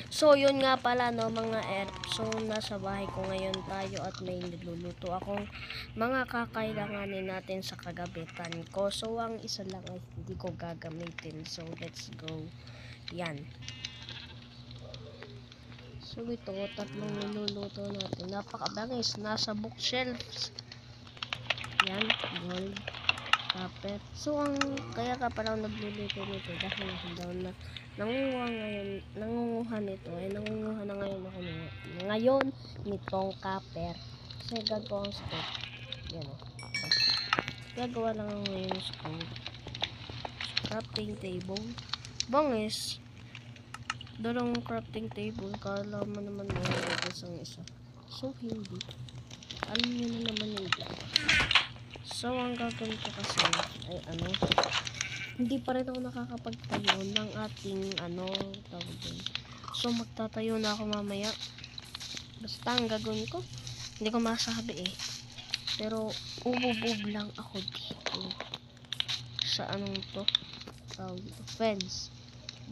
So, yun nga pala, no, mga erp. So, nasa bahay ko ngayon tayo at may niluluto akong mga kakailanganin natin sa kagabitan ko. So, ang isa lang ay hindi ko gagamitin. So, let's go. Yan. So, ito, tatlong niluluto natin. Napakabangis. Nasa bookshelves. Yan, gold. Kapet. So, kaya ka parang nagluluto nito dahil daw na nangunguha nito ay nangunguha na ngayon ako ngayon nitong copper. Kasi gagawang stove. Yan o. Gagawa lang ako ngayon stove. Crafting table. Bangis. Dalawang crafting table. Kala mo naman mauubos ang isa. So, hindi. Alam nyo na naman yung plan. So, ang gagawin ko kasi ay hindi pa rin ako nakakapagtayo ng ating tawag din. So, magtatayo na ako mamaya. Basta ang gagawin ko, hindi ko masabi eh. Pero, ububub lang ako dito. Sa to? Tawag dito, fence.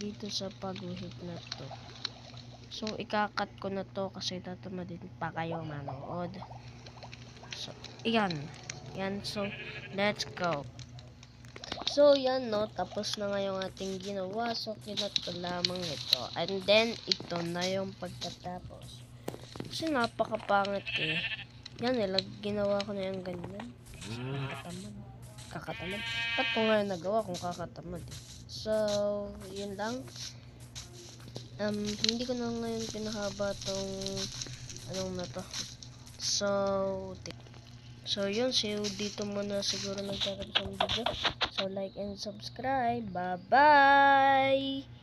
Dito sa pagguhit na to. So, ikakat ko na to kasi tatamadin pa kayo manood. So, yan. Yan, so, let's go. So, yan, no. Tapos na nga yung ating ginawa. So, kinat ko lamang ito. And then, ito na yung pagkatapos. Kasi napakapangit eh. Yan eh, ginawa ko na yung ganyan. Kakatamad. Ba't ko nga nagawa kung kakatamad eh. So, yun lang. Hindi ko na ngayon pinahaba tong na to. So, yun. So, dito muna siguro nagtatapos ang video. So, like and subscribe. Bye-bye!